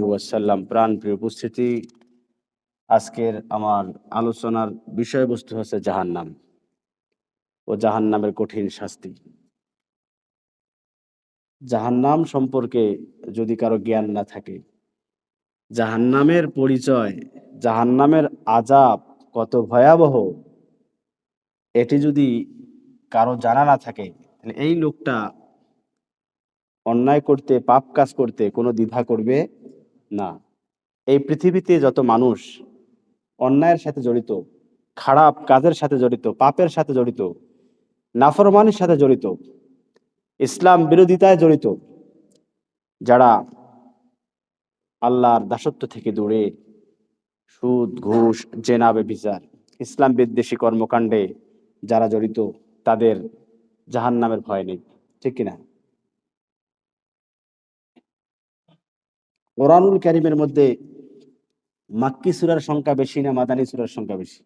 ওয়াসাল্লাম। প্রাণ প্রিয় উপস্থিতি, আজকের আমার আলোচনার বিষয়বস্তু হচ্ছে জাহান্নাম ও জাহান্নামের কঠিন শাস্তি। জাহান্নাম সম্পর্কে যদি কারো জ্ঞান না থাকে, জাহান্নামের পরিচয়, জাহান্নামের আযাব কত ভয়াবহ, এটি যদি কারো জানা না থাকে, তাহলে এই লোকটা অন্যায় করতে, পাপ কাজ করতে কোনো দ্বিধা করবে না। এই পৃথিবীতে যত মানুষ অন্যায়ের সাথে জড়িত, খারাপ কাজের সাথে জড়িত, পাপের সাথে জড়িত, নাফরমানির সাথে জড়িত, ইসলাম বিরোধিতায় জড়িত, যারা আল্লাহর দাসত্ব থেকে দূরে সুদ, ঘুষ, জেনা, ব্যভিচার, ইসলাম বিদ্বেষী কর্মকাণ্ডে যারা জড়িত, তাদের জাহান্নামের ভয় নেই। ঠিক কিনা? কোরআনুল কারীমের মধ্যে মাক্কি সূরার সংখ্যা বেশি না মাদানী সূরার সংখ্যা বেশি?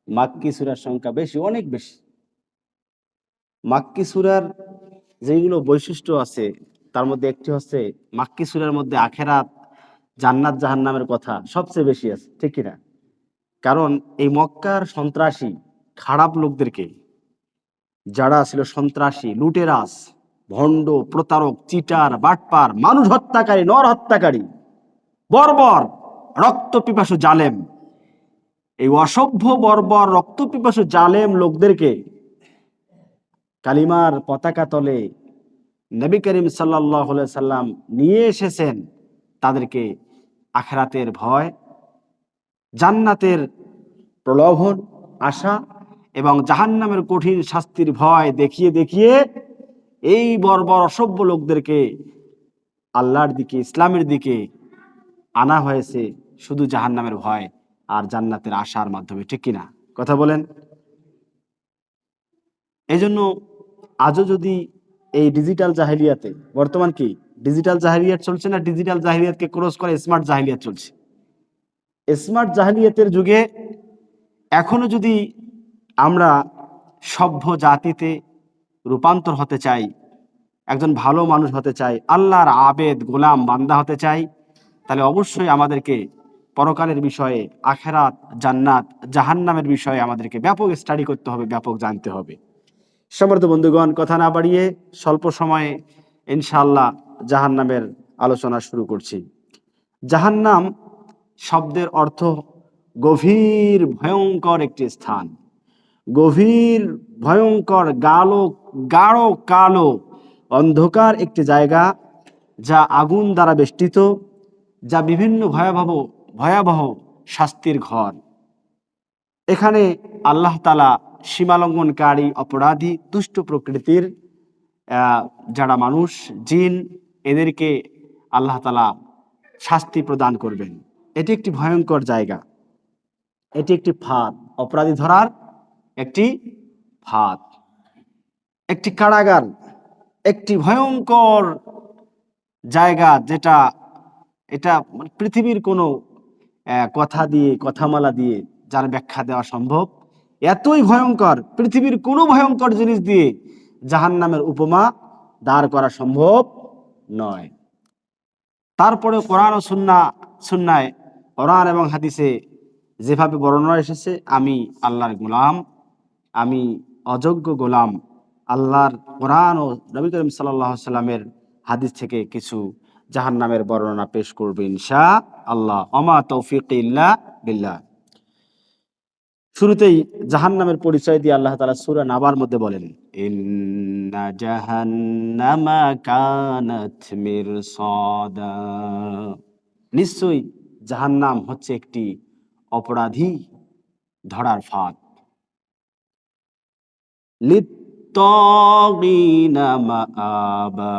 মাক্কি সূরার সংখ্যা বেশি, অনেক বেশি। মাক্কি সূরার যেগুলো বৈশিষ্ট্য আছে, তার মধ্যে একটি হচ্ছে মাক্কি সূরার মধ্যে আখেরাত, জান্নাত জাহান্নামের কথা সবচেয়ে বেশি আছে। ঠিক কিনা? কারণ এই মক্কার সন্ত্রাসী খারাপ লোকদেরকে, যারা ছিল সন্ত্রাসী, লুটেরাস, ভণ্ড, প্রতারক, চিটার, বাটপার, মানুষ হত্যাকারী, নর হত্যাকারী, বর্বর, রক্তপিপাসু জালেম, এই অসভ্য বর্বর রক্তপিপাসু জালেম লোকদেরকে কালিমার পতাকা তলে নবী করিম সাল্লাল্লাহু আলাইহি সাল্লাম নিয়ে এসেছেন। তাদেরকে আখিরাতের ভয়, জান্নাতের প্রলোভন, আশা এবং জাহান্নামের কঠিন শাস্তির ভয় দেখিয়ে দেখিয়ে এই বর্বর অসভ্য লোকদেরকে আল্লাহর দিকে, ইসলামের দিকে আনা হয়েছে শুধু জাহান্নামের ভয় আর জান্নাতের আশার মাধ্যমে। ঠিক কিনা? কথা বলেন। এই জন্য আজও যদি এই ডিজিটাল জাহেলিয়াতে, বর্তমান কি ডিজিটাল জাহেলিয়াত চলছে না? ডিজিটাল জাহেলিয়াতকে ক্রস করে স্মার্ট জাহেলিয়াত চলছে। স্মার্ট জাহেলিয়াতের যুগে এখনো যদি আমরা সভ্য জাতিতে রূপান্তর হতে চাই, একজন ভালো মানুষ হতে চাই, আল্লাহর আবেদ গোলাম বান্দা হতে চাই, তাহলে অবশ্যই আমাদেরকে পরকালের বিষয়ে, আখেরাত, জান্নাত, জাহান্নামের বিষয়ে আমাদেরকে ব্যাপক স্টাডি করতে হবে, ব্যাপক জানতে হবে। সম্মানিত বন্ধুগণ, কথা না বাড়িয়ে স্বল্প সময়ে ইনশাআল্লাহ জাহান্নামের আলোচনা শুরু করছি। জাহান্নাম শব্দের অর্থ গভীর ভয়ঙ্কর একটি স্থান, গভীর ভয়ঙ্কর গাঢ় কালো অন্ধকার একটি জায়গা, যা আগুন দ্বারা বেষ্টিত, যা বিভিন্ন ভয়াবহ ভয়াবহ শাস্তির ঘর। এখানে আল্লাহ তাআলা সীমালঙ্ঘনকারী, অপরাধী, দুষ্ট প্রকৃতির যারা মানুষ, জিন, এদেরকে আল্লাহ তাআলা শাস্তি প্রদান করবেন। এটি একটি ভয়ঙ্কর জায়গা, এটি একটি ফাঁদ, অপরাধী ধরার একটি ফাঁদ, একটি কারাগার, একটি ভয়ঙ্কর জায়গা, এটা পৃথিবীর কোনো কথামালা দিয়ে যার ব্যাখ্যা দেওয়া সম্ভব, এতই ভয়ঙ্কর, পৃথিবীর কোনো ভয়ঙ্কর জিনিস দিয়ে জাহান্নামের উপমা দাঁড় করা সম্ভব নয়। তারপরে কোরআন ও সুন্নায়, কোরআন এবং হাদিসে যেভাবে বর্ণনা এসেছে, আমি আল্লাহর গোলাম, আমি অযোগ্য গোলাম, আল্লাহর কোরআন ও নবী করিম সাল্লাল্লাহু আলাইহি সাল্লামের হাদিস থেকে কিছু জাহান্নামের বর্ণনা পেশ করবে ইনশাআল্লাহ। ওমা তৌফিক ইল্লা বিল্লাহ। শুরুতেই জাহান্নামের পরিচয় দিয়ে আল্লাহ তাআলা সূরা নাবার মধ্যে বলেন, ইন্না জাহান্নামা কানাত মিরসাদা, নিশ্চয়ই জাহান্নাম হচ্ছে একটি অপরাধী ধরার ফাঁদ। লিত্তাগিনা মাআবা,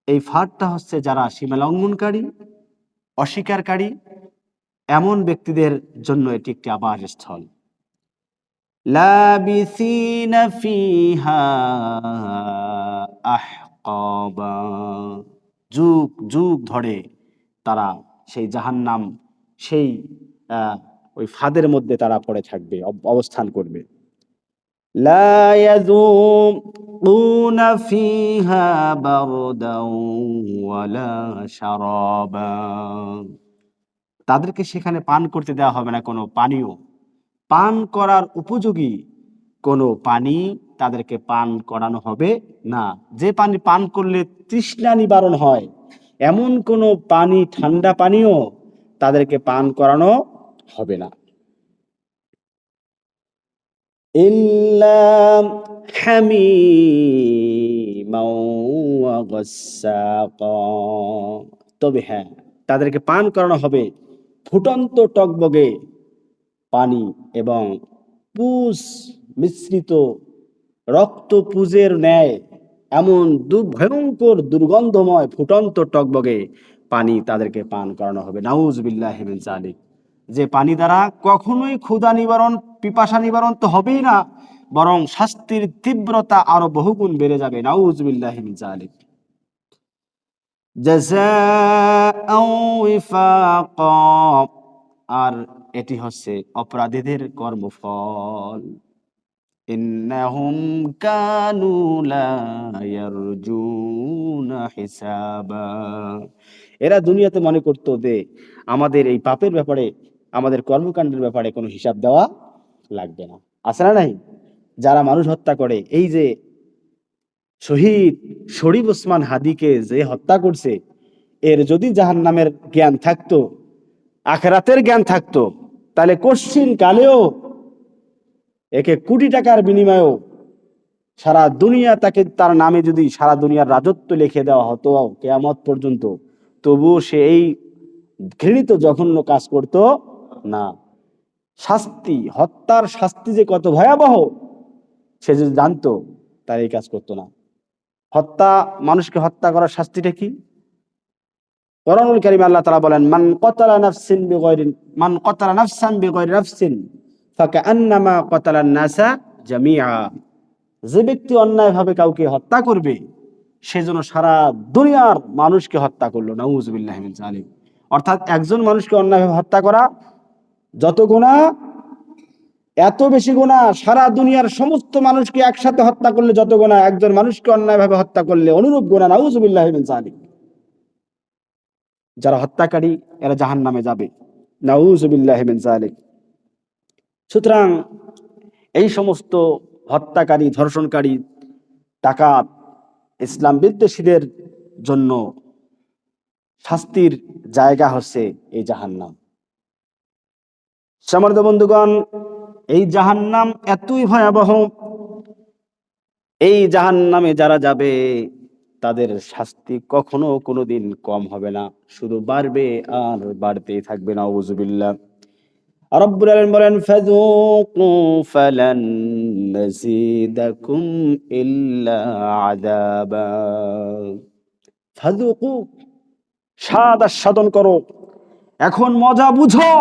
এই ফাঁদটা হচ্ছে যারা সীমা লঙ্ঘনকারী, অস্বীকারী, এমন ব্যক্তিদের জন্য এটি একটি আবাসস্থল। লাবিসিনা ফিহা আহকাবা, যুগ যুগ ধরে তারা সেই জাহান্নাম, সেই ওই ফাঁদের মধ্যে তারা পড়ে থাকবে, অবস্থান করবে। লা ইয়াযুকুনা ফিহা বারদাও ওয়ালা শারাবা। তাদেরকে সেখানে পান করতে দেওয়া হবে না কোনো পানীয়। পান করার উপযোগী কোনো পানি তাদেরকে পান করানো হবে না। যে পানি পান করলে তৃষ্ণা নিবারণ হয় এমন কোনো পানি, ঠান্ডা পানীয় তাদেরকে পান করানো হবে না। ইল্লা হামিমাও ওয়া গাসসাকা। তবে হ্যাঁ, তাদেরকে পান করানো হবে ফুটন্ত টকবগে পানি এবং পুষ মিশ্রিত রক্তপুঁজের ন্যায় এমন ভয়ঙ্কর দুর্গন্ধময় ফুটন্ত টকবগে পানি তাদেরকে পান করানো হবে। নাউজুবিল্লাহি মিন যালিক। যে পানি দ্বারা কখনোই ক্ষুধা নিবারণ, পিপাসা নিবারণ তো হবেই না, বরং শাস্তির তীব্রতা আরো বহুগুণ বেড়ে যাবে। নাউজুবিল্লাহি মিন যালিক। জাযাআও ওয়িফাকা। আর এটি হচ্ছে অপরাধীদের কর্মফল। ইন্নাহুম কানু লা ইয়ারজুনা হিসাবা। এরা দুনিয়াতে মনে করতো যে আমাদের এই পাপের ব্যাপারে, আমাদের কর্মকাণ্ডের ব্যাপারে কোনো হিসাব দেওয়া লাগবে না। আছে না নাই? যারা মানুষ হত্যা করে, এই যে শহীদ শরীফ ওসমান হাদিকে যে হত্যা করছে, এর যদি জাহান্নামের জ্ঞান থাকতো, আখিরাতের জ্ঞান থাকতো, তাহলে কশ্চিন কালেও একে কোটি টাকার বিনিময়েও সারা দুনিয়া তাকে, তার নামে যদি সারা দুনিয়ার রাজত্ব লিখে দেওয়া হতো কিয়ামত পর্যন্ত, তবুও সে এই ঘৃণিত জঘন্য কাজ করত না। শাস্তি, হত্যার শাস্তি যে কত ভয়াবহ সে যদি জানতো, তার এই কাজ করতো না। হত্যা, মানুষকে হত্যা করার শাস্তিটা কি? কোরআনুল কারীমে আল্লাহ তাআলা বলেন, মান কতালা নাফসান বিগয়রি নাফসিন ফাকান্নামা কতালান নাসা জামিআ। যে ব্যক্তি অন্যায়ভাবে কাউকে হত্যা করবে, সেজন্য সারা দুনিয়ার মানুষকে হত্যা করলো। নাউজুবিল্লাহি মিন যালিক। অর্থাৎ একজন মানুষকে অন্যায়ভাবে হত্যা করা যত গুনাহ, এত বেশি গুনাহ সারা দুনিয়ার সমস্ত মানুষকে একসাথে হত্যা করলে যত গুনাহ, একজন মানুষকে অন্যায়ভাবে হত্যা করলে অনুরূপ গুনাহ। নাউজুবিল্লাহি মিন যালিক। যারা হত্যাকারী এরা জাহান্নামে যাবে। নাউজুবিল্লাহি মিন যালিক। সুতরাং এই সমস্ত হত্যাকারী, ধর্ষণকারী, ডাকাত, ইসলাম বিদ্বেষীদের জন্য শাস্তির জায়গা হচ্ছে এই জাহান্নাম। সম্মানিত বন্ধুগণ, এই জাহান্নাম এতই ভয়াবহ, এই জাহান্নামে যারা যাবে তাদের শাস্তি কখনো কোনোদিন কম হবে না, শুধু বাড়বে আর বাড়তেই থাকবে। নাউজুবিল্লাহ। রব্বুল আলামিন বলেন, ফাযুকু ফালান নাযীদাকুম ইল্লা আযাবা। ফাযুকু, স্বাদ আস্বাদন করো, এখন মজা বুঝো,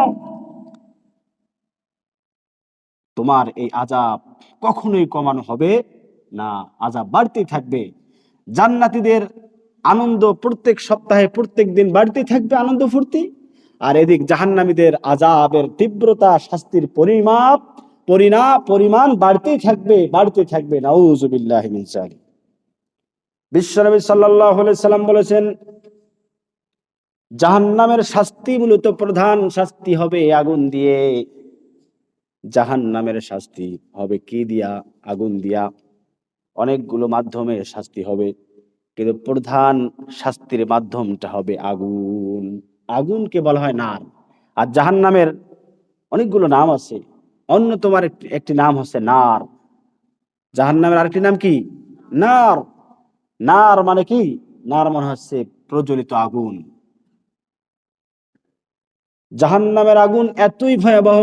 তোমার এই আযাব কখনোই কমানো হবে না, আযাব বাড়তেই থাকবে। জান্নাতীদের আনন্দ প্রত্যেক সপ্তাহে প্রত্যেক দিন বাড়তেই থাকবে, আনন্দ ফুর্তি। আর এদিক জাহান্নামীদের আযাবের তীব্রতা, শাস্তির পরিমাণ বাড়তেই থাকবে, বাড়তে থাকবে। নাউজুবিল্লাহি মিন যালিক। বিশ্বনবী সাল্লাল্লাহু আলাইহি সাল্লাম বলেছেন, জাহান্নামের শাস্তি মূলত প্রধান শাস্তি হবে আগুন দিয়ে। জাহান্নামের শাস্তি হবে কি দিয়া? আগুন দিয়া। অনেকগুলো মাধ্যমে শাস্তি হবে, কিন্তু প্রধান শাস্তির মাধ্যমটা হবে আগুন। আগুনকে বলা হয় নার। আর জাহান্নামের অনেকগুলো নাম আছে, অন্যতম একটি নাম হচ্ছে নার। জাহান্নামের আরেকটি নাম কি? নার। নার মানে কি? নার মানে হচ্ছে প্রজ্বলিত আগুন। জাহান্নামের আগুন এতই ভয়াবহ,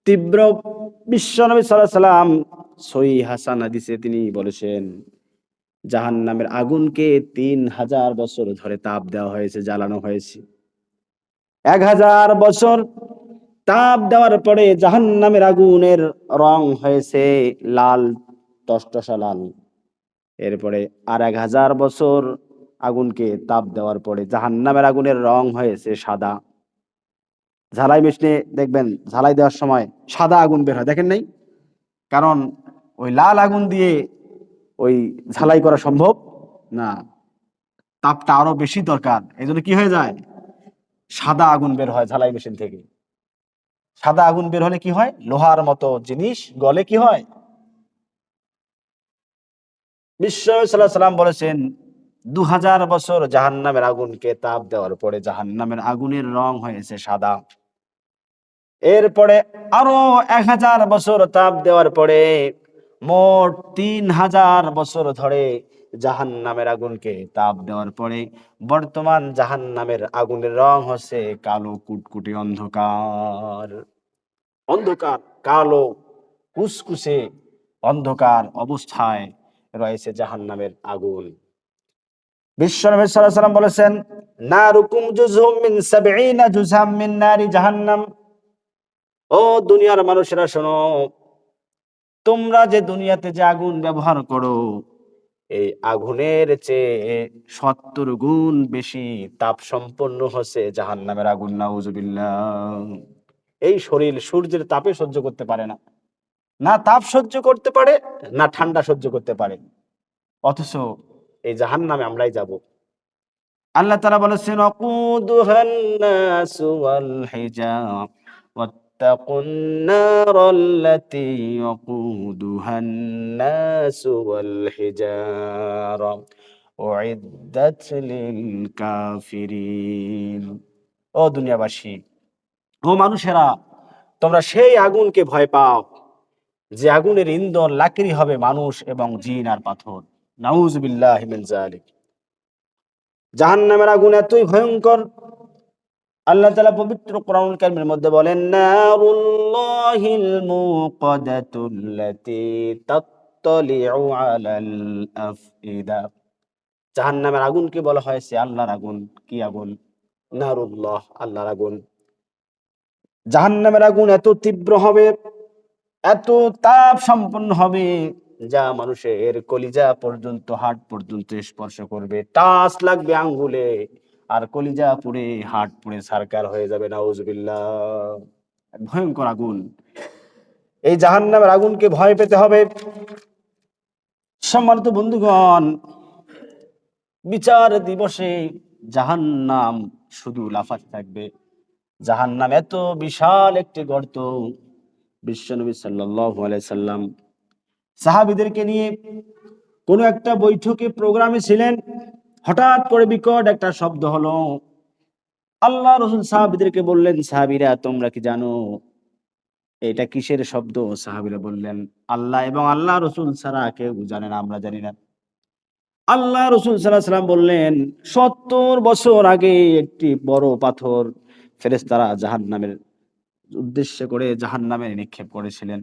তীব্র। বিশ্বনবী সাল্লাল্লাহু আলাইহি সাল্লাম সহিহ হাসান হাদিসে তিনি বলেছেন, জাহান্নামের আগুনকে 3000 বছর ধরে তাপ দেওয়া হয়েছে, জ্বালানো হয়েছে। 1000 বছর তাপ দেওয়ার পরে জাহান্নামের আগুনের রং হয়েছে লাল, টসটসা লাল। এরপরে আর 1000 বছর আগুনকে তাপ দেওয়ার পরে জাহান্নামের আগুনের রং হয়েছে সাদা। ঝালাই মেশিনে দেখবেন ঝালাই দেওয়ার সময় সাদা আগুন বের হয়, দেখেন নাই? কারণ ওই লাল আগুন দিয়ে ওই ঝালাই করা সম্ভব না, তাপটা আরো বেশি দরকার। এই জন্য কি হয়ে যায়, সাদা আগুন বের হয় ঝালাই মেশিন থেকে। সাদা আগুন বের হলে কি হয়, লোহার মতো জিনিস গলে কি হয়। বিশ্ব সাল্লাল্লাহু আলাইহি সাল্লাম বলেছেন 2000 বছর জাহান্নামের আগুনকে তাপ দেওয়ার পরে জাহান্নামের আগুনের রং হয়েছে সাদা। এরপরে আরো 1000 বছর তাপ দেওয়ার পরে মোট 3000 বছর ধরে জাহান্নামের আগুনকে তাপ দেওয়ার পরে বর্তমান জাহান্নামের আগুনের রং হচ্ছে কালো কুটকুটে অন্ধকার। অন্ধকার কালো কুসকুসে অন্ধকার অবস্থায় রয়েছে জাহান্নামের আগুন। বিশ্বনবী সাল্লাল্লাহু আলাইহি ওয়াসাল্লাম বলেছেন, নারুকুম জুজুম মিন 70 জুজাম মিন নারি জাহান্নাম। ও দুনিয়ার মানুষেরা শোনো, তোমরা যে দুনিয়াতে যে আগুন ব্যবহার করো, এই আগুনের চেয়ে 70 গুণ বেশি তাপ সম্পন্ন হচ্ছে জাহান্নামের আগুন। নাউজুবিল্লাহ। এই শরীর সূর্যের তাপে সহ্য করতে পারে না, না তাপ সহ্য করতে পারে, না ঠান্ডা সহ্য করতে পারে, অথচ এই জাহান্নামে আমরাই যাব। আল্লাহ তাআলা বলেছেন, ওয়াকুদুহান নাসু ওয়াল হিজার ওয়াত্তাকুন নারাল্লাতী ওয়াকুদুহান নাসু ওয়াল হিজার উইদ্দাত লিল কাফিরিন। ও দুনিয়াবাসী, ও মানুষেরা, তোমরা সেই আগুনকে ভয় পাও যে আগুনের ইন্ধন লাকড়ি হবে মানুষ এবং জিন আর পাথর। নাউজুবিল্লাহি মিন যালিক। জাহান্নামের আগুন এতই ভয়ঙ্কর, আল্লাহ তাআলা পবিত্র কোরআনুল কারীমের মধ্যে বলেন, নারুল্লাহিল মুকাদাতুল্লাতী তাত্তালিউ আলাল আফইদা। জাহান্নামের আগুনকে বলা হয়েছে আল্লাহর আগুন। কি আগুন? নারুল্লাহ, আল্লাহর আগুন। জাহান্নামের আগুন এত তীব্র হবে, এত তাপ সম্পন্ন হবে, যা মানুষের কলিজা পর্যন্ত, হাড় পর্যন্ত স্পর্শ করবে, টাচ লাগবে আঙ্গুলে, আর কলিজা পুড়ে হাড় পুড়ে ছারকার হয়ে যাবে। নাউজুবিল্লাহ। ভয়ঙ্কর আগুন। এই জাহান্নামের আগুনকে ভয় পেতে হবে। সম্মানিত বন্ধুগণ, বিচার দিবসে জাহান্নাম শুধু লাফাতে থাকবে। জাহান্নাম এত বিশাল একটি গর্ত। বিশ্বনবী সাল্লাল্লাহু আলাইহি সাল্লাম সাহাবীদেরকে নিয়ে কোন একটা বৈঠকে প্রোগ্রামে ছিলেন, হঠাৎ করে বিকট একটা শব্দ হলো। আল্লাহ রাসূল সাহাবীদেরকে বললেন, সাহাবীরা তোমরা কি জানো এটা কিসের শব্দ? সাহাবীরা বললেন, আল্লাহ এবং আল্লাহ রাসূল ছাড়া কেউ জানে না, আমরা জানি না। আল্লাহ রাসূল সাল্লাল্লাহু আলাইহি ওয়াসাল্লাম বললেন, 70 বছর আগে একটি বড় পাথর ফেরেশতারা জাহান্নামের উদ্দেশ্য করে জাহান্নামে নিক্ষেপ করেছিলেন।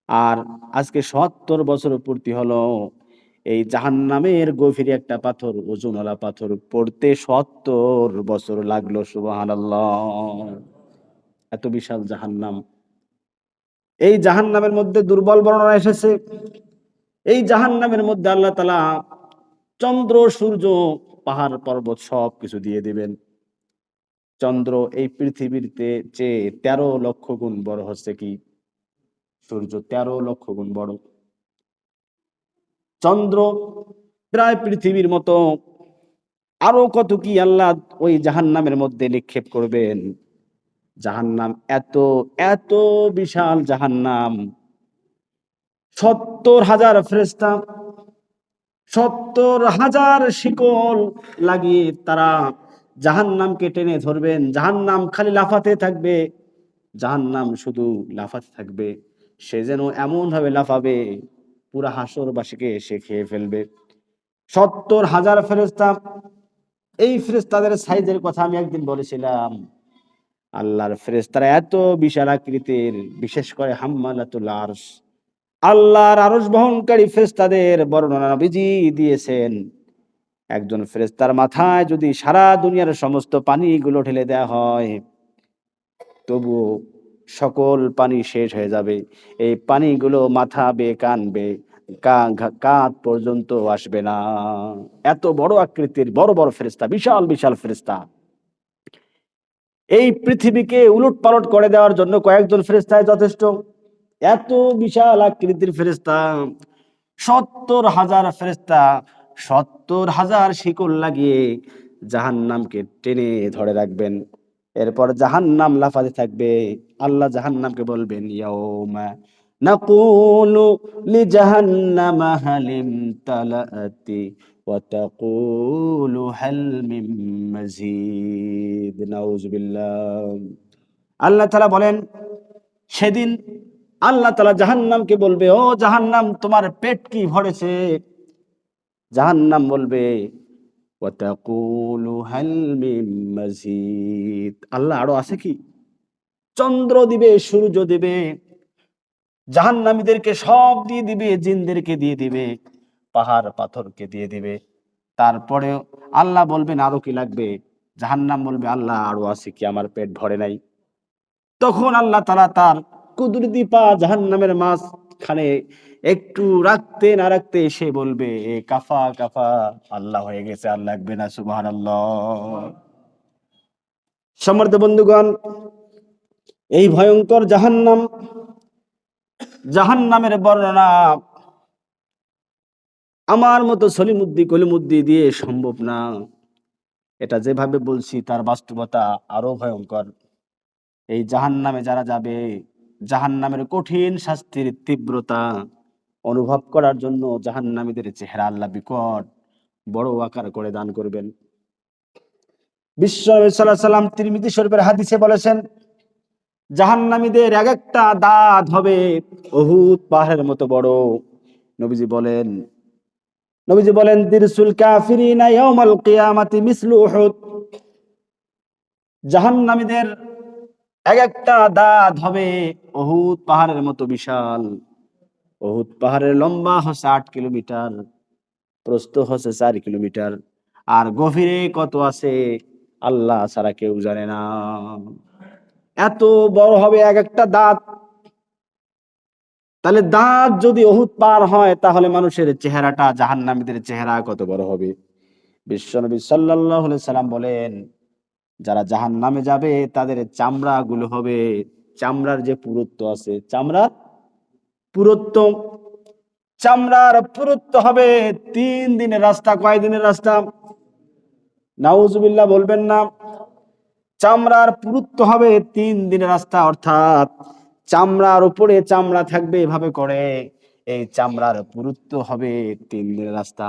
আর আজকে 70 বছর পূর্তি হলো এই জাহান্নামের গভীরে একটা পাথর, ওজনওয়ালা পাথর পড়তে 70 বছর লাগলো। সুবহানাল্লাহ। এত বিশাল জাহান্নাম। এই জাহান্নামের মধ্যে দুর্বল বর্ণনা এসেছে, এই জাহান্নামের মধ্যে আল্লাহ তাআলা চন্দ্র সূর্য পাহাড় পর্বত সব কিছু দিয়ে দিবেন। চন্দ্র এই পৃথিবীর চেয়ে 13 লক্ষ গুণ বড় হচ্ছে কি? সূর্য 13 লক্ষ গুণ বড়। চন্দ্র প্রায় পৃথিবীর মতো। আরো কত কি আল্লাহ ওই জাহান্নামের মধ্যে নিক্ষেপ করবেন। জাহান্নাম এত এত বিশাল জাহান্নাম, 70,000 ফেরেশতা, 70,000 শিকল লাগিয়ে তারা জাহান্নামকে টেনে ধরবেন। জাহান্নাম খালি লাফাতে থাকবে, জাহান্নাম শুধু লাফাতে থাকবে। সে যেন এমন ভাবে লাফাবে পুরা হাসরবাসীকে সে খেয়ে ফেলবে। 70,000 ফেরেশতা। এই ফেরেশতাদের সাইজের কথা আমি একদিন বলেছিলাম। আল্লাহর ফেরেশতারা এত বিশাল আকৃতির, বিশেষ করে হাম্মালাতুল আরশ, আল্লাহর আরশ বহনকারী ফেরেশতাদের বর্ণনা নবীজি দিয়েছেন। একজন ফেরেশতার মাথায় যদি সারা দুনিয়ার সমস্ত পানিগুলো ঢেলে দেওয়া হয়, তবুও সকল পানি শেষ হয়ে যাবে। এই পানিগুলো মাথা বেয়ে কান বেয়ে কাঁধ পর্যন্ত আসবে না। এত বড় আকৃতির বড় বড় ফেরেশতা, বিশাল বিশাল ফেরেশতা। এই পৃথিবীকে উলট পালট করে দেওয়ার জন্য কয়েকজন ফেরেশতাই যথেষ্ট। এত বিশাল আকৃতির ফেরেশতা, 70,000 ফেরেশতা 70,000 শিকল লাগিয়ে জাহান্নামকে টেনে ধরে রাখবেন। এরপর জাহান্নাম লাফাতে থাকবে। আল্লাহ জাহান্নামকে বলবেন, ইয়াউমা নাকুলু লিজাহান্নামা হালিম তালাআতি ওয়া তাকুলু হাল মিন মাজিদ। নাউযুবিল্লাহ। আল্লাহ তাআলা বলেন, সেদিন আল্লাহ তাআলা জাহান্নামকে বলবে, ও জাহান্নাম, তোমার পেট কি ভরেছে? জাহান্নাম বলবে, ওয়া তাকুলু হাল মিন মাজিদ, আল্লাহ আরো আছে কি? চন্দ্র দিবে, সূর্য দিবে, জাহান্নামীদেরকে সব দিয়ে দিবে, জিনদেরকে দিয়ে দিবে, পাহাড় পাথরকে দিয়ে দিবে। তারপরেও আল্লাহ বলবেন আরো কি লাগবে? জাহান্নাম বলবে, আল্লাহ আরো আছে কি, আমার পেট ভরে নাই। তখন আল্লাহ তাআলা তার কুদরতি পা জাহান্নামের মাঝখানে একটু রাখতে না রাখতে সে বলবে, এ কাফা কাফা, আল্লাহ হয়ে গেছে, আর লাগবে না। সুবহানাল্লাহ। সম্মানিত বন্ধুগণ, এই ভয়ঙ্কর জাহান্নাম, জাহান্নামের বর্ণনা আমার মতো সলিমুদ্দি কলিমুদ্দি দিয়ে সম্ভব না। এটা যেভাবে বলছি তার বাস্তবতা আরো ভয়ঙ্কর। এই জাহান্নামে যারা যাবে, জাহান্নামের কঠিন শাস্তির তীব্রতা অনুভব করার জন্য জাহান্নামীদের চেহারা আল্লাহ বিকট বড় আকার করে দান করবেন। বিশ্ব নবী সাল্লাল্লাহু আলাইহি ওয়াসাল্লাম তিরমিজি শরীফের হাদিসে বলেছেন, জাহান্নামীদের এক একটা দাঁত হবে উহুদ পাহাড়ের মতো বড়। নবীজি বলেন নবীজি বলেন দিরসুল কাফিরিনা ইয়াউমাল কিয়ামাতি মিসলু উহুদ। জাহান্নামীদের এক একটা দাঁত হবে উহুদ পাহাড়ের মতো বিশাল। উহুদ পাহাড়ের লম্বা হচ্ছে 8 কিলোমিটার, প্রস্থ হচ্ছে 4 কিলোমিটার, আর গভীরে কত আছে আল্লাহ ছাড়া কেউ জানে না। এত বড় হবে এক একটা দাঁত। তাহলে দাঁত যদি উহুদ পার হয়, তাহলে মানুষের চেহারাটা জাহান্নামীদের চেহারা কত বড় হবে। বিশ্বনবী সাল্লাল্লাহু আলাইহি সাল্লাম বলেন, যারা জাহান্নামে যাবে তাদের চামড়া গুলো হবে, চামড়ার যে পুরুত্ব আছে, চামড়ার পুরুত্ব, চামড়ার পুরুত্ব হবে 3 দিনের রাস্তা। কয় দিনের রাস্তা? নাউজুবিল্লাহ বলবেন না। চামড়ার পুরুত্ব হবে 3 দিনের রাস্তা, অর্থাৎ চামড়ার উপরে চামড়া থাকবে এভাবে করে, এই চামড়ার পুরুত্ব হবে 3 দিনের রাস্তা।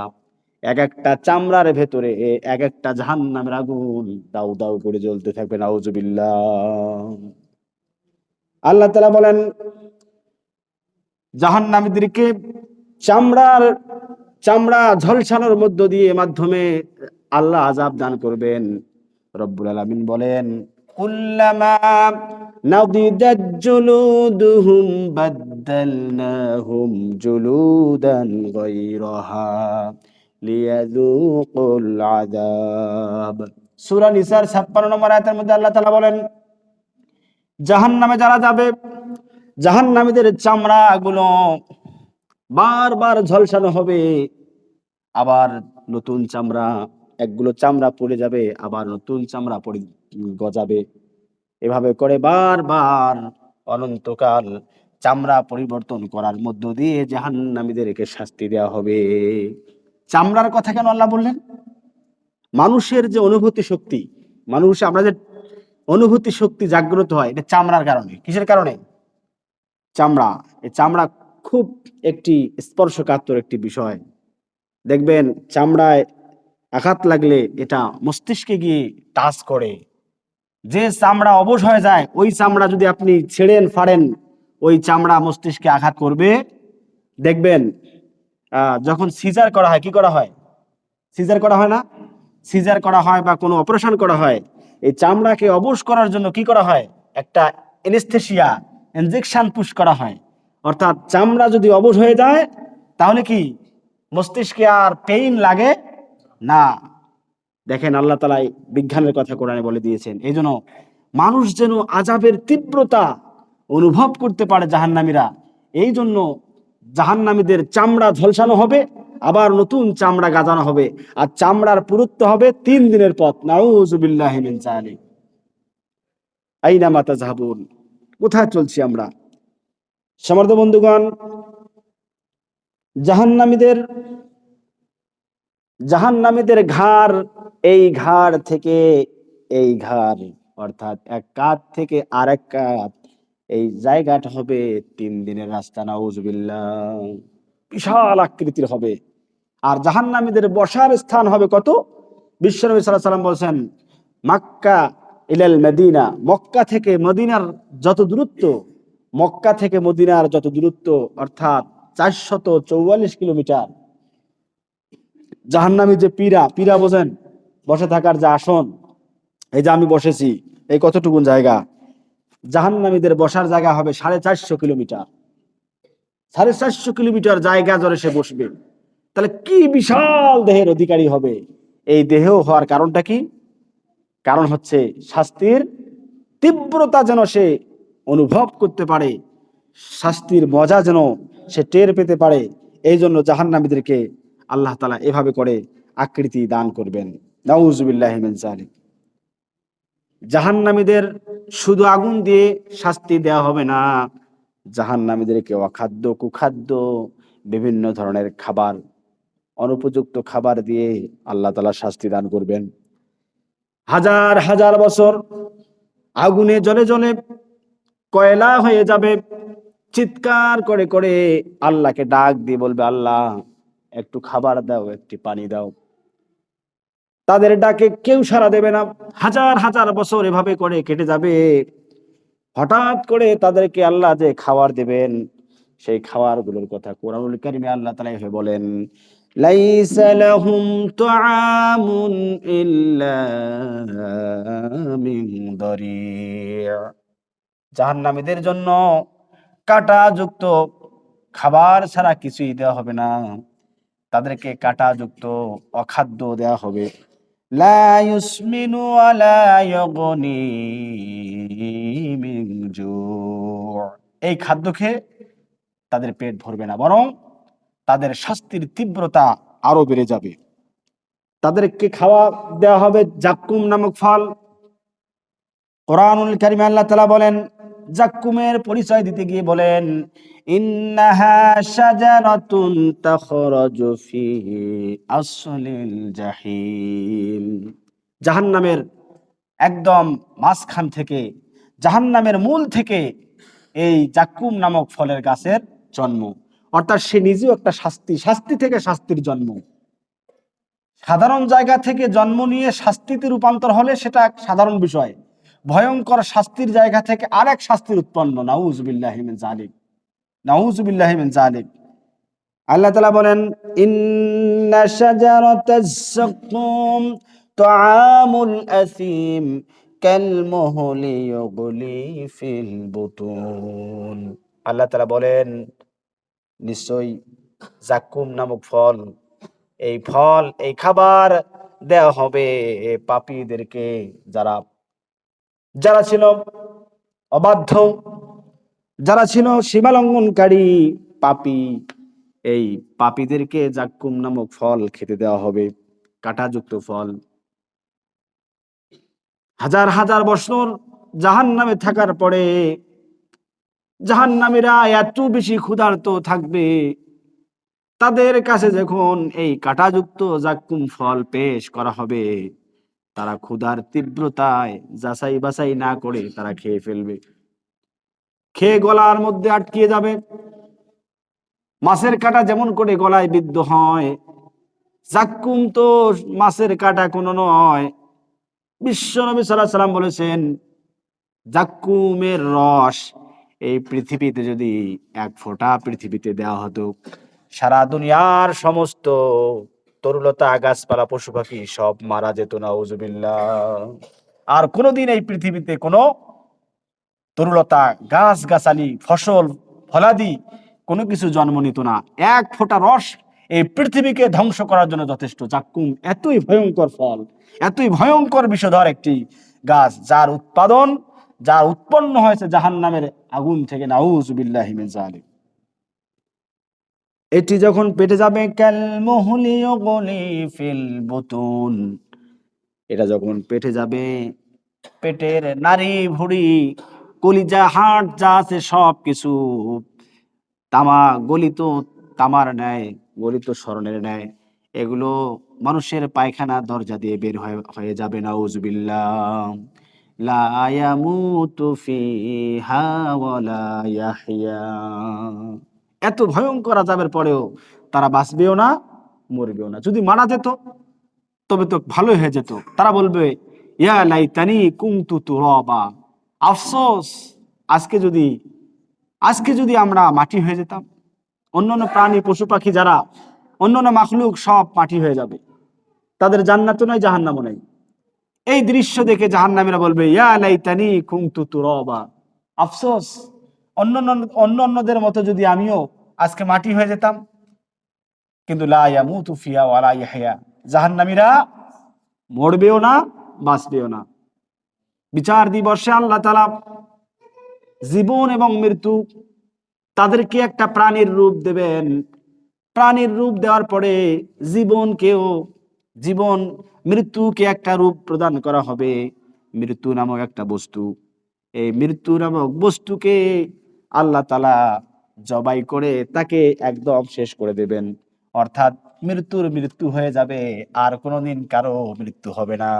এক একটা চামড়ার ভেতরে এক একটা জাহান্নামের আগুন দাউ দাউ করে জ্বলতে থাকবে। নাউজুবিল্লাহ। আল্লাহ তাআলা বলেন, জাহান্নামীদেরকে চামড়ার চামড়া ঝলসানোর মধ্য দিয়ে মাধ্যমে আল্লাহ আযাব দান করবেন। রব্বুল আলামিন বলেন, কুল্লামা নাদিদাত জুলুদুহুম বাদদালনাহুম জুলুদান গায়রাহা লিয়াযুকুল আযাব। সূরা নিসার 56 নম্বর আয়াতের মধ্যে আল্লাহ তাআলা বলেন, জাহান্নামে যারা যাবে, জাহান্নামীদের চামড়া গুলো বারবার ঝলসানো হবে, আবার নতুন চামড়া, একগুলো চামড়া পড়ে যাবে, আবার নতুন চামড়া পড়ে গজাবে। এভাবে করে বারবার অনন্তকাল চামড়া পরিবর্তন করার মধ্য দিয়ে জাহান্নামীদেরকে শাস্তি দেওয়া হবে। চামড়ার কথা কেন আল্লাহ বললেন? মানুষের যে অনুভূতি শক্তি, মানুষ আমরা যে অনুভূতি শক্তি জাগ্রত হয়, এটা চামড়ার কারণে। কিসের কারণে? চামড়া। এই চামড়া খুব একটি স্পর্শকাতর একটি বিষয়। দেখবেন চামড়ায় আঘাত লাগলে এটা মস্তিষ্কে গিয়ে টাচ করে। যে চামড়া অবশ হয়ে যায়, ওই চামড়া যদি আপনি ছেড়েন ফাড়েন, ওই চামড়া মস্তিষ্কে আঘাত করবে। দেখবেন যখন সিজার করা হয়, কি করা হয়? সিজার করা হয় না? সিজার করা হয় বা কোনো অপারেশন করা হয়, এই চামড়াকে অবশ করার জন্য কি করা হয়? একটা এনেস্থেসিয়া, ইনজেকশন পুশ করা হয়। অর্থাৎ চামড়া যদি অবশ হয়ে যায়, তাহলে কি মস্তিষ্কে আর পেইন লাগে না। দেখেন আল্লাহ তাআলা বিজ্ঞানের কথা কোরআনে বলে দিয়েছেন। এই জন্য মানুষ যেন আযাবের তীব্রতা অনুভব করতে পারে জাহান্নামীরা, এই জন্য জাহান্নামীদের চামড়া ঝলসানো হবে, আবার নতুন চামড়া গাজানো হবে, আর চামড়ার পুরুত্ব হবে 3 দিনের পথ। নাউযুবিল্লাহি মিন যালিক। আইনা মা তাযহাবুন, কোথায় চলছি আমরা? সমর্থ বন্ধুগণ, জাহান্নামীদের জাহান্নামীদের ঘাড়, এই ঘাড় থেকে এই ঘাড়, অর্থাৎ এক কাঁধ থেকে আরেক কাঁধ, এই জায়গাটা হবে 3 দিনের রাস্তা। নাউজুবিল্লাহ, বিশাল আকৃতির হবে। আর জাহান্নামীদের বসার স্থান হবে কত? বিশ্বনবী সাল্লাল্লাহু আলাইহি সাল্লাম বলেছেন, মক্কা ইলাল মদিনা, মক্কা থেকে মদিনার যত দূরত্ব, মক্কা থেকে মদিনার যত দূরত্ব, অর্থাৎ 444 কিলোমিটার। জাহান্নামী যে পীরা, পীরা বোঝেন, বসে থাকার যে আসন, এই যে আমি বসেছি, এই কতটুকুন জায়গা, জাহান্নামীদের বসার জায়গা হবে 450 কিলোমিটার। 450 কিলোমিটার জায়গা জুড়ে সে বসবে। তাহলে কি বিশাল দেহের অধিকারী হবে। এই দেহ হওয়ার কারণটা কি? কারণ হচ্ছে শাস্তির তীব্রতা যেন সে অনুভব করতে পারে, শাস্তির মজা যেন সে টের পেতে পারে। এই জন্য জাহান্নামীদেরকে আল্লাহ তাআলা এভাবে করে আকৃতি দান করবেন। নাউজুবিল্লাহি মিন যালিক। জাহান্নামীদের শুধু আগুন দিয়ে শাস্তি দেওয়া হবে না, জাহান্নামীদেরকে অখাদ্য, কুখাদ্য, বিভিন্ন ধরনের খাবার, অনুপযুক্ত খাবার দিয়ে আল্লাহ তাআলা শাস্তি দান করবেন। হাজার হাজার বছর আগুনে জ্বলে জ্বলে কয়লা হয়ে যাবে, চিৎকার করে করে আল্লাহকে ডাক দিয়ে বলবে, আল্লাহ একটু খাবার দাও, একটু পানি দাও। তাদের ডাকে কেউ সাড়া দেবে না। হাজার হাজার বছর এভাবে করে কেটে যাবে। হঠাৎ করে তাদেরকে আল্লাহ যে খাবার দেবেন, সেই খাবার গুলোর কথা কোরআনুল কারীমে আল্লাহ তাআলা এভাবে বলেন, লাইসা লাহুম তুআমুন ইল্লা মিন দারি'। জাহান্নামীদের জন্য কাঁটাযুক্ত খাবার ছাড়া কিছুই দেওয়া হবে না, তাদেরকে কাঁটাযুক্ত অখাদ্য দেওয়া হবে। লা ইউসমিনু ওয়ালা ইউগনি মিন জু'। এই খাদ্য খেয়ে তাদের পেট ভরবে না, বরং তাদের শাস্তির তীব্রতা আরো বেড়ে যাবে। তাদেরকে খাওয়া দেওয়া হবে জাক্কুম নামক ফল। কোরআনুল কারীমে আল্লাহ তাআলা বলেন, জাক্কুমের পরিচয় দিতে গিয়ে বলেন, ইন্নাহা শাজারাতুন তাখরাজু ফি আসলিল জাহিম। জাহান্নামের একদম মাঝখান থেকে, জাহান্নামের মূল থেকে এই জাক্কুম নামক ফলের গাছের জন্ম। অর্থাৎ সে নিজেও একটা শাস্তি, শাস্তি থেকে শাস্তির জন্ম। সাধারণ জায়গা থেকে জন্ম নিয়ে শাস্তিতে রূপান্তর হলে সেটা এক সাধারণ বিষয়, ভয়ঙ্কর শাস্তির জায়গা থেকে আরেক শাস্তির উৎপন্ন। নাউজুবিল্লাহি মিন যালিক, নাউজুবিল্লাহি মিন যালিক। আল্লাহ তাআলা বলেন, ইন্না শাজারাতাজ যাক্কুম তুআমুল আসিম কাল মুহলি ইউগলি ফিল বুতুন। আল্লাহ তাআলা বলেন, নিশ্চয়ই জাক্কুম নামক ফল, এই ফল, এই খাবার দেওয়া হবে পাপীদেরকে, যারা যারা ছিল অবাধ্য, যারা ছিল সীমালঙ্ঘনকারী, পাপী, এই পাপীদেরকে জাক্কুম নামক ফল খেতে দেওয়া হবে, কাঁটাযুক্ত ফল। হাজার হাজার বছর জাহান্নামে থাকার পরে জাহান্নামীরা এত বেশি ক্ষুধার্ত থাকবে, তাদের কাছে যখন এই কাঁটাযুক্ত জাক্কুম ফল পেশ করা হবে, তারা ক্ষুধার তীব্রতায় যাচাই বাছাই না করে তারা খেয়ে ফেলবে, খেয়ে গলার মধ্যে আটকে যাবে। মাছের কাঁটা যেমন করে গলায় বিদ্ধ হয়, জাক্কুম তো মাছের কাঁটা কোনো নয়। বিশ্বনবী সাল্লাল্লাহু আলাইহি সাল্লাম বলেছেন, জাক্কুমের রস এই পৃথিবীতে যদি এক ফোঁটা পৃথিবীতে দেওয়া হতো, সারা দুনিয়ার সমস্ত তরুলতা, গাছপালা, পশু পাখি সব মারা যেত। নাউজুবিল্লাহ। আর কোনোদিন এই পৃথিবীতে কোনো তরুলতা, গাছ গাছালি, ফসল ফলাদি কোনো কিছু জন্ম নিত না। এক ফোঁটা রস এই পৃথিবীকে ধ্বংস করার জন্য যথেষ্ট। জাক্কুম এতই ভয়ঙ্কর ফল, এতই ভয়ঙ্কর বিষধর একটি গাছ, যার উৎপাদন, যার উৎপন্ন হয়েছে জাহান্নামের আগুন থেকে। নাউজুবিল্লাহি মিন যালিক। এটি যখন পেটে যাবে, কাল মুহলি ইউগলি ফিল বুতুন, এটা যখন পেটে যাবে, পেটের নাড়ি ভুড়ি, কলিজা, হাড় যা আছে সব কিছু তামা গলিত তামার ন্যায়, গলিত স্বর্ণের ন্যায় এগুলো মানুষের পায়খানা দরজা দিয়ে বের হয়ে যাবে, নাউজুবিল্লাহ। লা ইয়ামুতু ফিহা ওয়ালা ইয়াহইয়া। এত ভয়ঙ্কর আযাবের পরেও তারা বাঁচবেও না, মরবেও না। যদি মারা যেত তবে তো ভালোই হয়ে যেত। তারা বলবে, ইয়া লাইতানি কুনতু তুরাবা, আফসোস, আজকে যদি আমরা মাটি হয়ে যেতাম। অন্যান্য প্রাণী পশু পাখি যারা, অন্যান্য মাখলুক সব মাটি হয়ে যাবে, তাদের জান্নাতও নাই জাহান্নামও নাই। এই দৃশ্য দেখে জাহান্নামীরা বলবে, ইয়া লাইতানি কুনতু তুরাবা, আফসোস, অন্যান্যদের মতো যদি আমিও আজকে মাটি হয়ে যেতাম। কিন্তু লা ইয়ামুতু ফিহা ওয়ালা ইয়াহইয়া, জাহান্নামীরা মরবেও না, বাঁচবেও না। বিচার দিবসে আল্লাহ তাআলা জীবন এবং মৃত্যু, তাদেরকে একটা প্রাণীর রূপ দেবেন। প্রাণীর রূপ দেওয়ার পরে জীবন মৃত্যুকে একটা রূপ প্রদান করা হবে, মৃত্যু নামক একটা বস্তু। এই মৃত্যু নামক বস্তুকে আল্লাহ তাআলা জবাই করে তাকে একদম শেষ করে দেবেন। অর্থাৎ মৃত্যু হয়ে যাবে, আর কোনোদিন কারো মৃত্যু হবে না।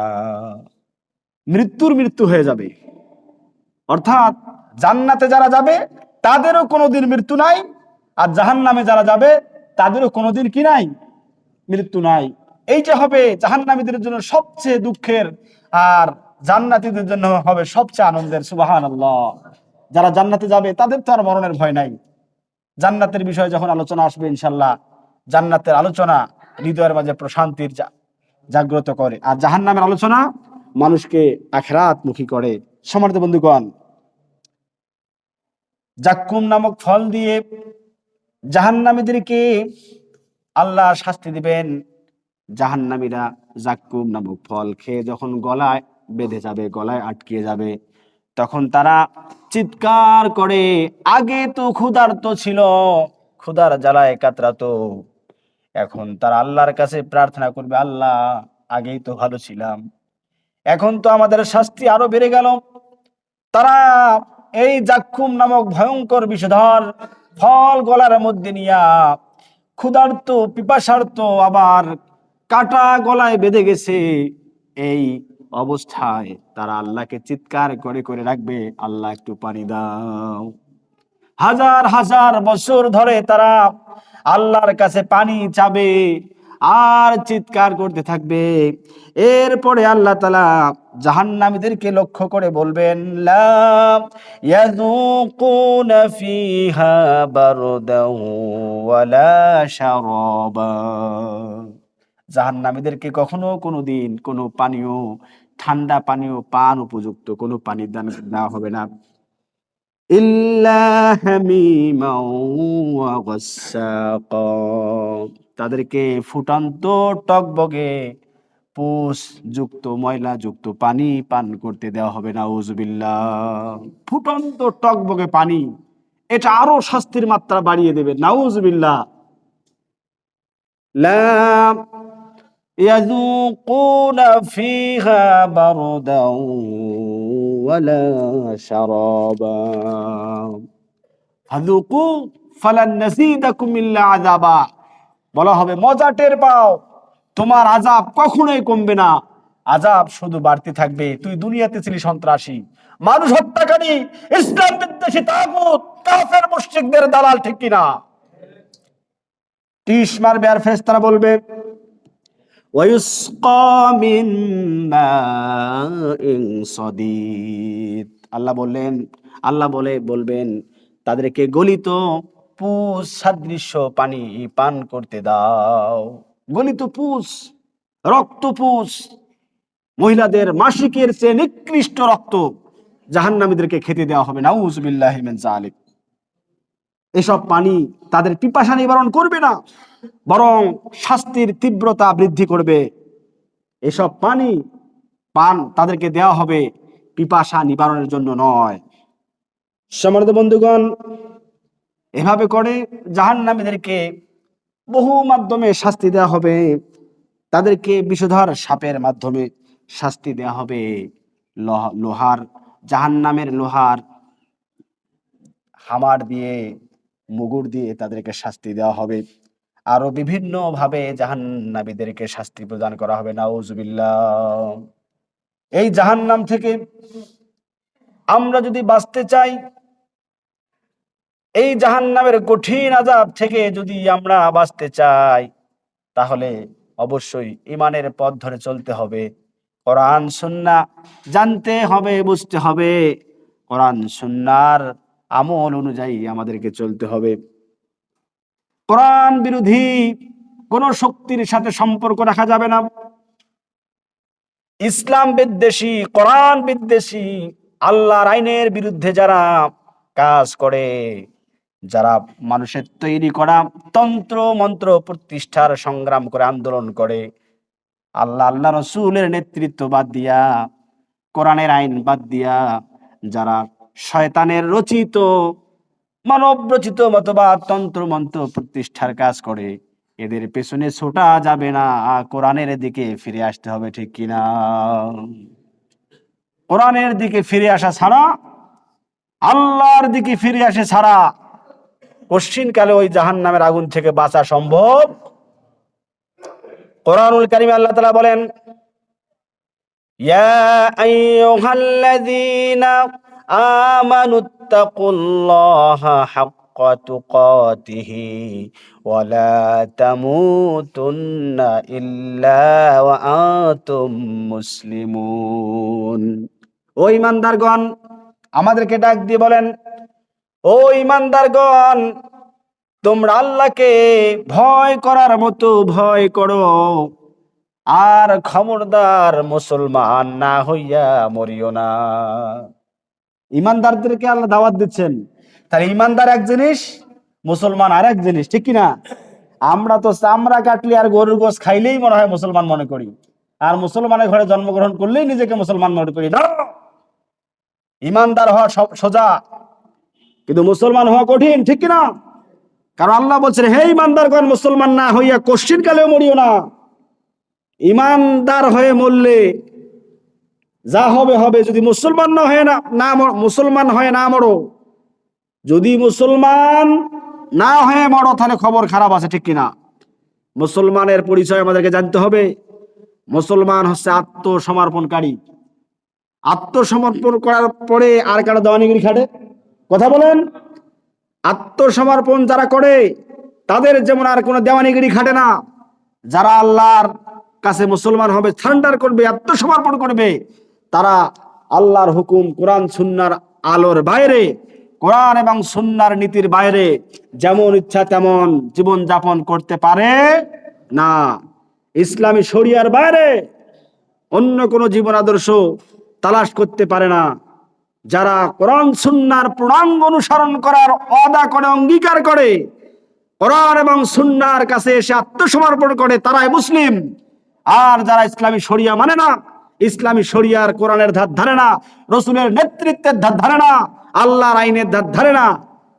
মৃত্যু হয়ে যাবে। অর্থাৎ জান্নাতে যারা যাবে তাদেরও কোনোদিন মৃত্যু নাই, আর জাহান্নামে যারা যাবে তাদেরও কোনোদিন কি নাই, মৃত্যু নাই। এইটা হবে জাহান্নামীদের জন্য সবচেয়ে দুঃখের, আর জান্নাতীদের জন্য হবে সবচেয়ে আনন্দের। সুবহানাল্লাহ। যারা জান্নাতে যাবে তাদের তো আর মরণের ভয় নাই। জান্নাতের বিষয়ে যখন আলোচনা আসবে ইনশাআল্লাহ, জান্নাতের আলোচনা হৃদয়ের মাঝে প্রশান্তির জাগ্রত করে, আর জাহান্নামের আলোচনা মানুষকে আখিরাত মুখী করে। সম্মানিত বন্ধুগণ, জাক্কুম নামক ফল দিয়ে জাহান্নামীদেরকে আল্লাহ শাস্তি দিবেন। জাহান্নামীরা জাক্কুম নামক ফল খেয়ে যখন গলায় বেঁধে যাবে, গলায় আটকে যাবে, তখন তারা চিৎকার করে, আগে তো ক্ষুধার্ত ছিল, ক্ষুধার জ্বালায় কাতরাতো, এখন তারা আল্লাহর কাছে প্রার্থনা করবে, আল্লাহ আগেই তো ভালো ছিলাম, এখন তো আমাদের শাস্তি আরো বেড়ে গেল। তারা এই জাক্কুম নামক ভয়ঙ্কর বিষধর ফল গলার মধ্যে নিয়া ক্ষুধার্ত, পিপাসার্ত, আবার কাটা গলায় বেঁধে গেছে, এই অবস্থায় তারা আল্লাহকে চিৎকার করে করে রাখবে, আল্লাহ একটু পানি দাও। হাজার হাজার বছর ধরে তারা আল্লাহর কাছে পানি চাবে আর চিৎকার করতে থাকবে। এরপরে আল্লাহ তাআলা জাহান্নামীদেরকে লক্ষ্য করে বলবেন, লা ইয়াযুকুনা ফিহা বারদাও ওয়ালা শারাবা। জাহান্নামীদেরকে কখনো কোনোদিন কোনো পানীয়, ঠান্ডা পানীয় পান উপযুক্ত কোনো পানির দান দেওয়া হবে না। ইল্লা হামিমাও ওয়া গাসসাকা, তাদেরকে ফুটন্ত টকবগে পুষ যুক্ত, ময়লা যুক্ত পানি পান করতে দেওয়া হবে, নাউজুবিল্লাহ। ফুটন্ত টকবগে পানি, এটা আরো শাস্তির মাত্রা বাড়িয়ে দেবে, নাউজুবিল্লাহ। লা ইয়াযুকুনা ফিহা বারদাও ওয়ালা শারাবা ফাযুকু ফালান নাযীদাকুম ইল্লা আযাবা। বলা হবে, মজা টের পাও, তোমার আযাব কখনোই কমবে না, আযাব শুধু বাড়তে থাকবে। তুই দুনিয়াতে ছিলি সন্ত্রাসী, মানুষ হত্যাকারী, ইসলাম বিদ্বেষী, তাগুত, কাফের মুশরিকদের দালাল, ঠিক কিনা? টিস মারবে আর ফেরেশতারা বলবে, ওয়ায়ুসকা মিন মাইন সাদীদ। আল্লাহ বলবেন তাদেরকে গলিত পুষ সাদৃশ্য পানি পান করতে দাও। গলিত পুষ, রক্ত পুষ, মহিলাদের মাসিকের চেয়ে নিকৃষ্ট রক্ত জাহান্নামীদেরকে খেতে দেওয়া হবে, নাউজুবিল্লাহি মিন যালিক। এসব পানি তাদের পিপাসা নিবারণ করবে না, বরং শাস্তির তীব্রতা বৃদ্ধি করবে। এসব পানি পান তাদেরকে দেওয়া হবে পিপাসা নিবারণের জন্য নয়। সম্মানিত বন্ধুগণ, এভাবে করে জাহান্নামীদেরকে বহু মাধ্যমে শাস্তি দেওয়া হবে। তাদেরকে বিষধর সাপের মাধ্যমে শাস্তি দেওয়া হবে, লোহার, জাহান্নামের লোহার হামার দিয়ে মুগুর দিয়ে তাদেরকে শাস্তি দেওয়া হবে, আরো বিভিন্ন ভাবে জাহান্নামীদেরকে শাস্তি প্রদান করা হবে। নাউজুবিল্লাহ। এই জাহান্নাম থেকে আমরা যদি বাঁচতে চাই, এই জাহান্নামের কঠিন আযাব থেকে যদি আমরা বাঁচতে চাই, তাহলে অবশ্যই ঈমানের পথ ধরে চলতে হবে। কোরআন সুন্নাহ জানতে হবে, বুঝতে হবে। কোরআন সুন্নাহর আমল অনুযায়ী আমাদেরকে চলতে হবে। কোরআন বিরোধী কোন শক্তির সাথে সম্পর্ক রাখা যাবে না। ইসলাম বিদ্বেষী, কোরআন বিদ্বেষী, আল্লাহর আইনের বিরুদ্ধে যারা কাজ করে, যারা মানুষের তৈরি করা তন্ত্র মন্ত্র প্রতিষ্ঠার সংগ্রাম করে, আন্দোলন করে, আল্লাহ রসুলের নেতৃত্ব বাদ দিয়া, কোরআনের আইন বাদ দিয়া যারা শয়তানের রচিত, মানব রচিত মতবাদ তন্ত্র মন্ত্র প্রতিষ্ঠার কাজ করে, এদের পেছনে ছোটা যাবে না, কোরআনের দিকে ফিরে আসতে হবে। ঠিক কিনা? কোরআনের দিকে ফিরে আসা ছাড়া, আল্লাহর দিকে ফিরে আসে ছাড়া কশ্চিনকালে ওই জাহান্নামের আগুন থেকে বাঁচা সম্ভব। কোরআনুল কারীমে আল্লাহ তাআলা বলেন, ইয়া আইয়ুহাল্লাযীনা আমানুত্তাকুল্লাহা হাক্কা তুকাতিহি ওয়া লা তামুতুন্না ইল্লা ওয়া আনতুম মুসলিমুন। ও ঈমানদারগণ, আমাদেরকে ডাক দিয়ে বলেন, ও ঈমানদারগণ, তোমরা আল্লাহকে ভয় করার মতো ভয় করো, আর খবরদার মুসলমান না হইয়া মরিও না। ঈমানদারদেরকে আল্লাহ দাওয়াত দিচ্ছেন। তাহলে ঈমানদার এক জিনিস, মুসলমান আর এক জিনিস। ঠিক কিনা? আমরা তো চামড়া কাটলে আর গরুর গোশত খাইলেই মনে হয় মুসলমান মনে করি, আর মুসলমানের ঘরে জন্মগ্রহণ করলেই নিজেকে মুসলমান মনে করি। না, ঈমানদার হওয়া সোজা, কিন্তু মুসলমান হওয়া কঠিন। ঠিক কিনা? কারণ আল্লাহ বলছেন, হে ঈমানদারগণ, মুসলমান না হইয়া কশ্চিনকালেও মরিও না। ঈমানদার হয়ে মরলে যা হবে হবে। যদি মুসলমান মুসলমান হয়ে না মরো, যদি মুসলমান না হয়ে মরো, তাহলে খবর খারাপ আছে। ঠিক কিনা? মুসলমানের পরিচয় আমাদেরকে জানতে হবে। মুসলমান হচ্ছে আত্মসমর্পণকারী। আত্মসমর্পণ করার পরে আর কারো দেওয়ানিগিরি খাটে? কথা বলেন। আত্মসমর্পণ যারা করে তাদের যেমন আর কোনো দেওয়ানিগিরি খাটে না। যারা আল্লাহর কাছে মুসলমান হবে, সারেন্ডার করবে, আত্মসমর্পণ করবে, তারা আল্লাহর হুকুম, কোরআন সুন্নাহর আলোর বাইরে, কোরআন এবং সুন্নাহর নীতির বাইরে যেমন ইচ্ছা তেমন জীবন যাপন করতে পারে না। ইসলামী শরিয়ার বাইরে অন্য কোনো জীবন আদর্শ তালাশ করতে পারে না। যারা কোরআন সুন্নাহর পূর্ণাঙ্গ অনুসরণ করার ওয়াদা করে, অঙ্গীকার করে, কোরআন এবং সুন্নাহর কাছে এসে আত্মসমর্পণ করে, তারাই মুসলিম। আর যারা ইসলামী শরিয়া মানে না, ইসলামী শরিয়ার কোরআনের ধার ধারে না, রসুলের নেতৃত্বের ধার ধারে না, আল্লাহর আইনের ধার ধারে না,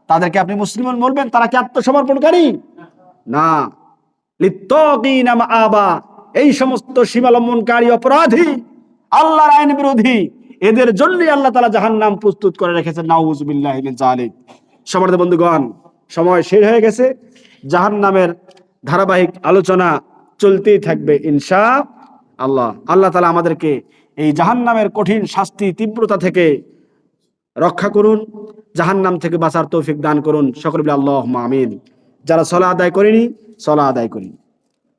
তাদেরকে আপনি মুসলিম বলবেন? তারা কি আত্মসমর্পণকারী? না। লিত্তাকিনা মাআবা, এই সমস্ত সীমালঙ্ঘনকারী, অপরাধী, আল্লাহর আইন বিরোধী, এদের জন্যই আল্লাহ তাআলা জাহান্নাম প্রস্তুত করে রেখেছেন। নাউযুবিল্লাহি মিন যালিক। সম্মানিত বন্ধুগণ, সময় শেষ হয়ে গেছে। জাহান্নামের ধারাবাহিক আলোচনা চলতেই থাকবে ইনশাআল্লাহ। আল্লাহ তাআলা আমাদেরকে এই জাহান্নামের কঠিন শাস্তি তীব্রতা থেকে রক্ষা করুন, জাহান্নাম থেকে বাঁচার তৌফিক দান করুন। সকলে বলি আল্লাহুম্মা আমিন। যারা সালাত আদায় করেনি, সালাত আদায় করি।